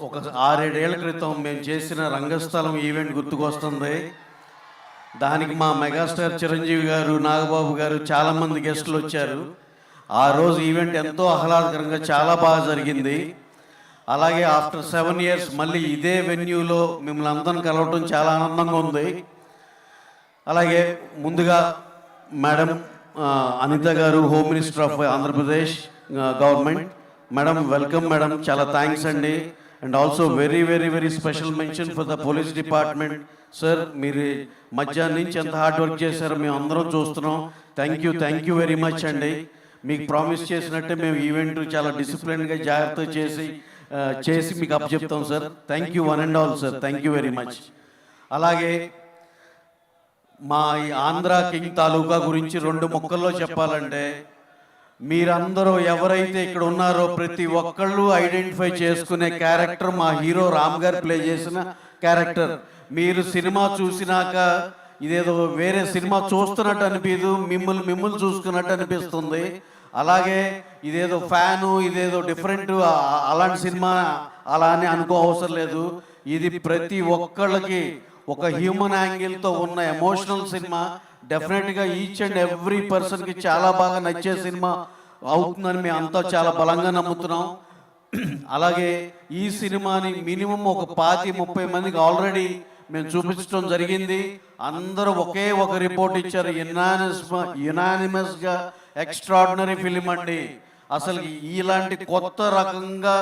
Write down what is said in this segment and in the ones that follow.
ఒక 6-7 ఏళ్ల క్రితం మేము చేసిన రంగస్థలం ఈవెంట్ గుర్తుకొస్తుంది. దానికి మా మెగాస్టార్ చిరంజీవి గారు, నాగబాబు గారు చాలామంది గెస్టులు వచ్చారు. ఆ రోజు ఈవెంట్ ఎంతో ఆహ్లాదకరంగా చాలా బాగా జరిగింది. అలాగే ఆఫ్టర్ 7 years మళ్ళీ ఇదే వెన్యూలో మిమ్మల్ని అందరిని కలవటం చాలా ఆనందంగా ఉంది. అలాగే ముందుగా మేడం అనిత గారు, home minister of Andhra Pradesh government. Madam welcome madam, చాలా థ్యాంక్స్ అండి. And also very very very special mention for the police department. Sir మీరు మధ్యాహ్నం నుంచి ఎంత హార్డ్ వర్క్ చేశారో మేము అందరం చూస్తున్నాం. థ్యాంక్ యూ వెరీ మచ్ అండి. మీకు ప్రామిస్ చేసినట్టే మేము ఈవెంట్ చాలా డిసిప్లిన్గా జాగ్రత్త చేసి మీకు అప్పచెప్తాం sir. Thank you one and all sir, thank you very much. అలాగే మా ఈ ఆంధ్ర కింగ్ తాలూకా గురించి 2 ముక్కల్లో చెప్పాలంటే, మీరందరూ ఎవరైతే ఇక్కడ ఉన్నారో ప్రతి ఒక్కళ్ళు ఐడెంటిఫై చేసుకునే క్యారెక్టర్ మా హీరో రామ్ గారు ప్లే చేసిన క్యారెక్టర్. మీరు సినిమా చూసినాక ఇదేదో వేరే సినిమా చూస్తున్నట్టు అనిపించదు, మిమ్మల్ని చూసుకున్నట్టు అనిపిస్తుంది. అలాగే ఇదేదో ఫ్యాను, ఇదేదో డిఫరెంట్ అలాంటి సినిమా అలా అని అనుకో అవసరం లేదు. ఇది ప్రతి ఒక్కళ్ళకి ఒక హ్యూమన్ యాంగిల్తో ఉన్న ఎమోషనల్ సినిమా. డెఫినెట్గా ఈచ్ అండ్ ఎవ్రీ పర్సన్కి చాలా బాగా నచ్చే సినిమా అవుతుందని మేము అంతా చాలా బలంగా నమ్ముతున్నాం. అలాగే ఈ సినిమాని మినిమం ఒక 25-30 మందికి ఆల్రెడీ మేము చూపించడం జరిగింది. అందరూ ఒకే ఒక రిపోర్ట్ ఇచ్చారు, యునానిమస్గా ఎక్స్ట్రాడినరీ ఫిలిం అండి. అసలు ఇలాంటి కొత్త రకంగా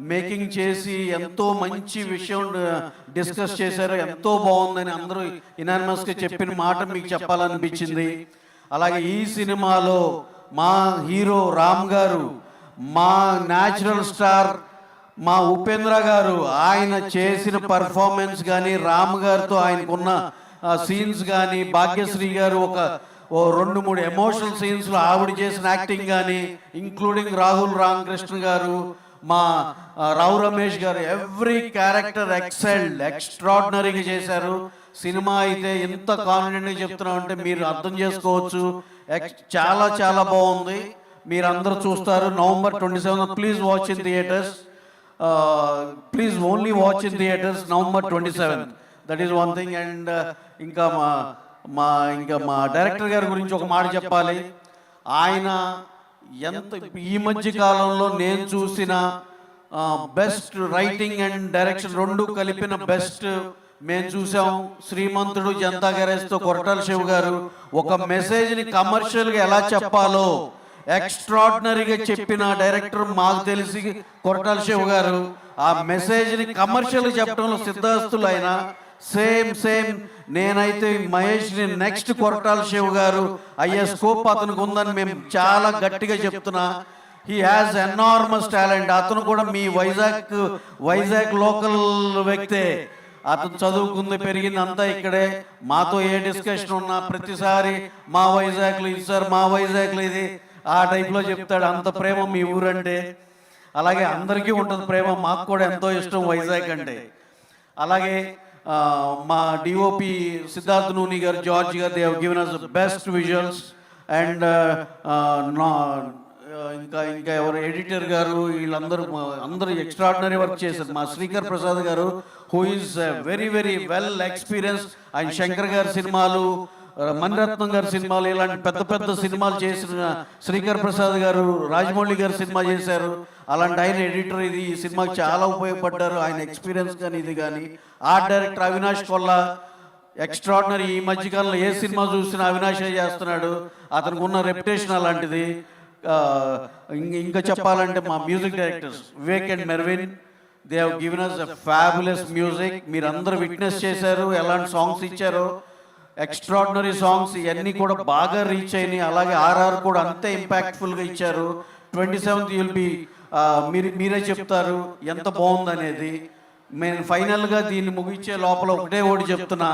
మేకింగ్ చేసి ఎంతో మంచి విషయం డిస్కస్ చేశారు, ఎంతో బాగుందని అందరూ యునానిమస్గా చెప్పిన మాట మీకు చెప్పాలనిపించింది. అలాగే ఈ సినిమాలో మా హీరో రామ్ గారు, మా న్యాచురల్ స్టార్ మా ఉపేంద్ర గారు, ఆయన చేసిన పర్ఫార్మెన్స్ కానీ, రామ్ గారితో ఆయనకున్న సీన్స్ కానీ, భాగ్యశ్రీ గారు ఒక 2-3 ఎమోషనల్ సీన్స్లో ఆవిడ చేసిన యాక్టింగ్ కానీ, ఇంక్లూడింగ్ రాహుల్ రామకృష్ణ గారు, మా రావు రమేష్ గారు, ఎవ్రీ క్యారెక్టర్ ఎక్స్ట్రాడినరీగా చేశారు. సినిమా అయితే ఎంత కాన్ఫిడెంట్గా చెప్తున్నామంటే మీరు అర్థం చేసుకోవచ్చు. చాలా చాలా బాగుంది. మీరు అందరూ చూస్తారు. November 27 please watch in theatres. Please only watch in theatres November 27. That is one thing. And ఇంకా మా డైరెక్టర్ గారి గురించి ఒక మాట చెప్పాలి. ఆయన ఈ మధ్య కాలంలో నేను చూసిన బెస్ట్ రైటింగ్ అండ్ డైరెక్షన్ 2 కలిపిన బెస్ట్ మేము చూసాం. శ్రీమంతుడు, జనతా గ్యారేజ్తో కొరటాల శివ గారు ఒక మెసేజ్ని కమర్షియల్గా ఎలా చెప్పాలో ఎక్స్ట్రాడినరీగా చెప్పిన డైరెక్టర్ మాకు తెలిసి కొరటాల శివ గారు. ఆ మెసేజ్ని కమర్షియల్గా చెప్పడంలో సిద్ధాస్తులు ఆయన. సేమ్ నేనైతే మహేష్ని నెక్స్ట్ కొరటాల శివ గారు అయ్యే స్కోప్ అతనికి ఉందని మేము చాలా గట్టిగా చెప్తున్నా. He has enormous talent. అతను కూడా మీ వైజాగ్ లోకల్ వ్యక్తే. అతను చదువుకుంది, పెరిగింది అంతా ఇక్కడే. మాతో ఏ డిస్కషన్ ఉన్నా ప్రతిసారి మా వైజాగ్లో ఇది సార్, మా వైజాగ్లో ఇది, ఆ టైప్లో చెప్తాడు. అంత ప్రేమ మీ ఊరంటే. అలాగే అందరికీ ఉంటుంది ప్రేమ, మాకు కూడా ఎంతో ఇష్టం వైజాగ్ అంటే. అలాగే మా డిఓపి సిద్ధార్థ్ నూని గారు, జార్జ్ గారు, they have given us best visuals. And ఇంకా ఎవరు ఎడిటర్ గారు, అందరూ ఎక్స్ట్రాడినరీ వర్క్ చేశారు. మా శ్రీకర్ ప్రసాద్ గారు, who is very very well experience. ఆయన శంకర్ గారి సినిమాలు, మణిరత్నం గారి సినిమాలు, ఇలాంటి పెద్ద సినిమాలు చేసిన శ్రీకర్ ప్రసాద్ గారు, రాజమౌళి గారు సినిమా చేశారు. అలాంటి ఆయన ఎడిటర్. ఈ సినిమాకి చాలా ఉపయోగపడ్డారు ఆయన ఎక్స్పీరియన్స్ కానీ ఇది కానీ. Art director Avinash Kolla extraordinary. ఈ మధ్యకాలంలో ఏ సినిమా చూసినా అవినాషే చేస్తున్నాడు. అతనికి ఉన్న రెప్యుటేషన్ అలాంటిది. ఇంకా చెప్పాలంటే మా music directors Vivek and Mervin, they have given us a fabulous music. మీరు అందరూ విట్నెస్ చేశారు ఎలాంటి సాంగ్స్ ఇచ్చారో. ఎక్స్ట్రాడినరీ సాంగ్స్ ఇవన్నీ కూడా బాగా రీచ్ అయినాయి. అలాగే ఆర్ఆర్ కూడా అంతే ఇంపాక్ట్ఫుల్గా ఇచ్చారు. 27th you'll be మీరే చెప్తారు ఎంత బాగుందనేది. మేము ఫైనల్గా దీన్ని ముగించే లోపల ఒకటి చెప్తున్నా.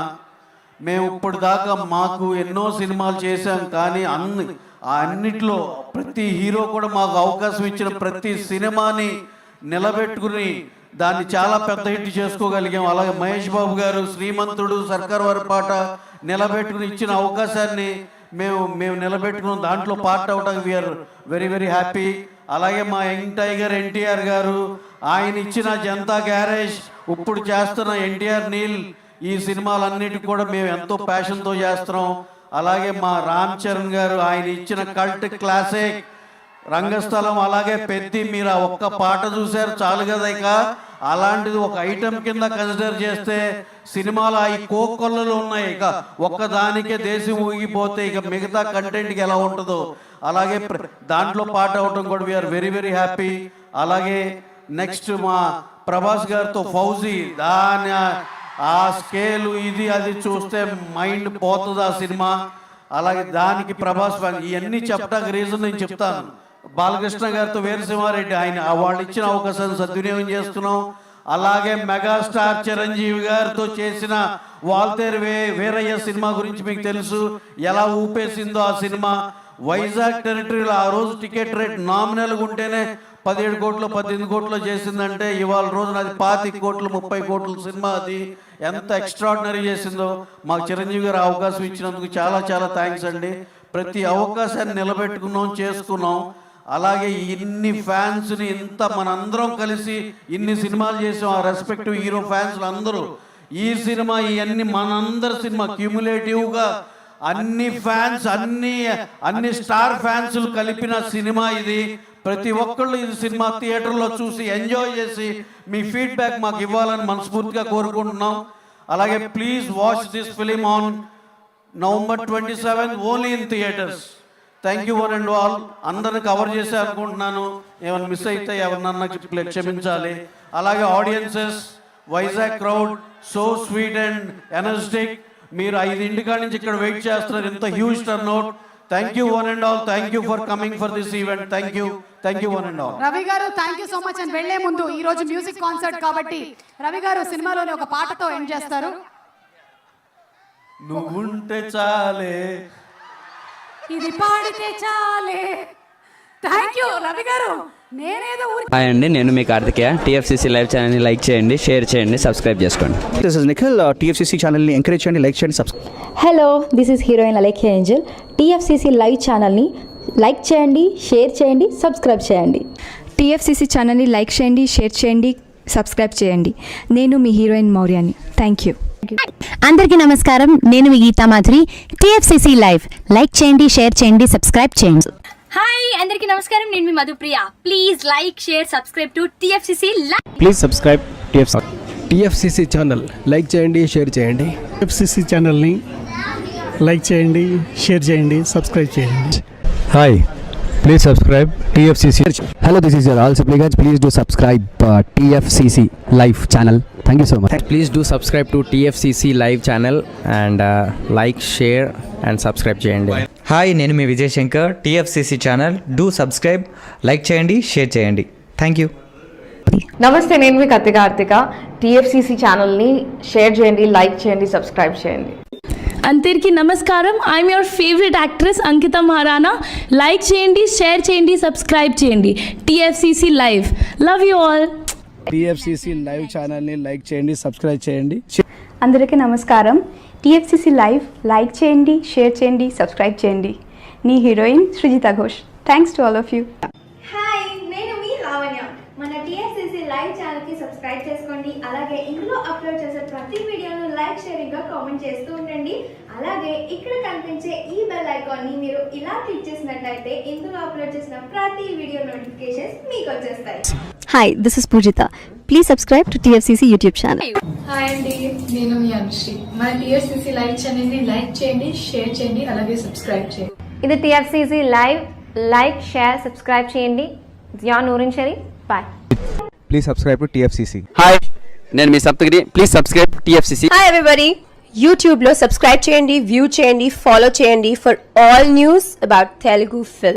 మేము ఇప్పుడు దాకా మాకు ఎన్నో సినిమాలు చేశాం, కానీ అన్నిట్లో ప్రతి హీరో కూడా మాకు అవకాశం ఇచ్చిన ప్రతి సినిమాని నిలబెట్టుకుని దాన్ని చాలా పెద్ద హిట్ చేసుకోగలిగాం. అలాగే మహేష్ బాబు గారు శ్రీమంతుడు, సర్కార్ వారి పాట నిలబెట్టుకుని ఇచ్చిన అవకాశాన్ని మేము నిలబెట్టుకున్నాం. దాంట్లో పార్ట్ అవడానికి వీఆర్ వెరీ వెరీ హ్యాపీ. అలాగే మా యంగ్ టైగర్ ఎన్టీఆర్ గారు, ఆయన ఇచ్చిన జనతా గ్యారేజ్, ఇప్పుడు చేస్తున్న ఎన్టీఆర్ నీల్, ఈ సినిమాలన్నిటికీ కూడా మేము ఎంతో ప్యాషన్తో చేస్తున్నాం. అలాగే మా రామ్ చరణ్ గారు ఆయన ఇచ్చిన కల్ట్ క్లాసిక్ రంగస్థలం, అలాగే పెద్ది, మీరు ఆ ఒక్క పాట చూశారు చాలు కదా. ఇక అలాంటిది ఒక ఐటెం కింద కన్సిడర్ చేస్తే సినిమాలు ఈ కోకొల్లలు ఉన్నాయి, ఇక ఒక్కదానికే దేశం ఊగిపోతే ఇక మిగతా కంటెంట్కి ఎలా ఉంటుందో అలాగే దాంట్లో పాట అవటం కూడా వీఆర్ వెరీ వెరీ హ్యాపీ. అలాగే నెక్స్ట్ మా ప్రభాస్ గారితో ఫౌజీ, దాని ఆ స్కేలు ఇది అది చూస్తే మైండ్ పోతుంది ఆ సినిమా. అలాగే దానికి ప్రభాస్ ఇవన్నీ చెప్పడానికి రీజన్ నేను చెప్తాను. బాలకృష్ణ గారితో వీరసింహారెడ్డి, ఆయన వాళ్ళు ఇచ్చిన అవకాశాన్ని సద్వినియోగం చేస్తున్నాం. అలాగే మెగాస్టార్ చిరంజీవి గారితో చేసిన వాల్తేరు వీరయ్య సినిమా గురించి మీకు తెలుసు, ఎలా ఊపేసిందో ఆ సినిమా. వైజాగ్ టెరిటరీలో ఆ రోజు టికెట్ రేట్ నామినల్గా ఉంటేనే 17 కోట్లు 18 కోట్లు చేసిందంటే ఇవాళ రోజున అది 25 కోట్లు 30 కోట్ల సినిమా. అది ఎంత ఎక్స్ట్రాడినరీ చేసిందో. మాకు చిరంజీవి గారు అవకాశం ఇచ్చినందుకు చాలా చాలా థ్యాంక్స్ అండి. ప్రతి అవకాశాన్ని నిలబెట్టుకున్నాం, చేసుకున్నాం. అలాగే ఇన్ని ఫ్యాన్స్ని ఇంత మనందరం కలిసి ఇన్ని సినిమాలు చేసాం, ఆ రెస్పెక్టివ్ హీరో ఫ్యాన్స్లు అందరూ. ఈ సినిమా ఇవన్నీ మనందరి సినిమా క్యూములేటివ్గా అన్ని ఫ్యాన్స్ అన్ని స్టార్ ఫ్యాన్స్లు కలిపిన సినిమా ఇది. ప్రతి ఒక్కళ్ళు ఇది సినిమా థియేటర్లో చూసి ఎంజాయ్ చేసి మీ ఫీడ్బ్యాక్ మాకు ఇవ్వాలని మనస్ఫూర్తిగా కోరుకుంటున్నాం. అలాగే please watch this film on November 27 only in theatres. Thank you one and all. అందరిని కవర్ చేసే అనుకుంటున్నాను, ఏమైనా మిస్ అయితే ఎవరినన్నా క్షమించాలి. అలాగే audiences, Vizag crowd so sweet and energetic. మీరు 5 కాడి నుంచి ఇక్కడ వెయిట్ చేస్తున్నారు, ఇంత huge turnout. Thank you one and all. Thank you for coming for this event. Thank you one and all. Ravi గారు థ్యాంక్ యూ సో మచ్. అని వెళ్లే ముందు ఈ రోజు మ్యూజిక్ కాన్సర్ట్ కాబట్టి రవి గారు సినిమాలోని ఒక పాటతో ఎండ్ చేస్తారు. నువ్వుంటే చాలే, ఇది పాడితే చాలే. థ్యాంక్ యూ రవి గారు. నేనేదో హాయ్ అండి, నేను మీ కార్తికేయ. టీఎఫ్సీసీ లైవ్ ఛానల్ని లైక్ చేయండి, షేర్ చేయండి, సబ్స్క్రైబ్ చేసుకోండి. This is Nikhil. టీఎఫ్సీసీ ఛానల్ని ఎంకరేజ్ చేయండి, లైక్ చేయండి, subscribe. Hello, this is heroine Alekhya Angel. TFCC live ఛానల్ని లైక్ చేయండి, షేర్ చేయండి, సబ్స్క్రైబ్ చేయండి. టీఎఫ్సీసీ ఛానల్ని లైక్ చేయండి, షేర్ చేయండి, సబ్స్క్రైబ్ చేయండి. నేను మీ హీరోయిన్ మౌర్యాని. Thank you. అందరికీ నమస్కారం, నేను మీ Geetha Madhuri. TFCC live like చేయండి, షేర్ చేయండి, సబ్స్క్రైబ్ చేయండి. హాయ్ అందరికీ నమస్కారం, నేను మీ Madhupriya. Please like share subscribe to TFCC live. Please subscribe TFCC channel like చేయండి, షేర్ చేయండి. టీఎఫ్సీసీ ఛానల్ని లైక్ చేయండి, షేర్ చేయండి, సబ్స్క్రైబ్ చేయండి. Hi, please subscribe TFCC. Hello, this is your ఆల్ Sipligunj. Please do subscribe TFCC live channel. Thank you so much. Please do subscribe to TFCC live channel and like, share and subscribe చేయండి. Hi, నేను మీ Vijay Shankar. TFCC channel do subscribe, like చేయండి, share చేయండి. Thank you. నమస్తే, నేను మీ Karthika. TFCC ఛానల్ని share చేయండి, like చేయండి, సబ్స్క్రైబ్ చేయండి. అందరికీ నమస్కారం. I'm your favourite actress Ankita Maharana. Like చేయండి, షేర్ చేయండి, సబ్స్క్రైబ్ చేయండి. TFCC live. Love you all. TFCC live ఛానల్ని లైక్ చేయండి, సబ్స్క్రైబ్ చేయండి. అందరికీ నమస్కారం. టీఎఫ్సీసీ లైవ్ లైక్ చేయండి, షేర్ చేయండి, సబ్స్క్రైబ్ చేయండి. నీ heroine Srujitha Ghosh. Thanks to all of you. Hi, నేను మీ లావణ్య. మన టీఎఫ్సీసీ లైవ్ ఛానల్ కి సబ్స్క్రైబ్ చేసుకోండి. అలాగే ఇందులో అప్లోడ్ చేసే ప్రతి వీడియోను లైక్, షేరింగ్ గా కామెంట్ చేస్తూ ఉండండి. అలాగే ఇక్కడ కనిపించే ఈ బెల్ ఐకాన్ ని మీరు ఇలా క్లిక్ చేసినట్లయితే ఇందులో అప్లోడ్ చేసిన ప్రతి వీడియో నోటిఫికేషన్స్ మీకు వచ్చేస్తాయి. Hi, this is Pujitha. Please subscribe to TFCC YouTube channel. Hi అండి, నేను మీ అనుశ్రీ. మన టీఎఫ్సీసీ లైవ్ ఛానల్ని లైక్ చేయండి, షేర్ చేయండి, అలాగే సబ్స్క్రైబ్ చేయండి. ఇది TFCC live. Like, share, subscribe చేయండి. Zia Noorin Shari. Bye. Please subscribe to TFCC. Hi, నేను మీ Saptagiri. Please subscribe TFCC. Hi everybody. యూట్యూబ్లో సబ్స్క్రైబ్ చేయండి, వ్యూ చేయండి, ఫాలో చేయండి for all news about Telugu film.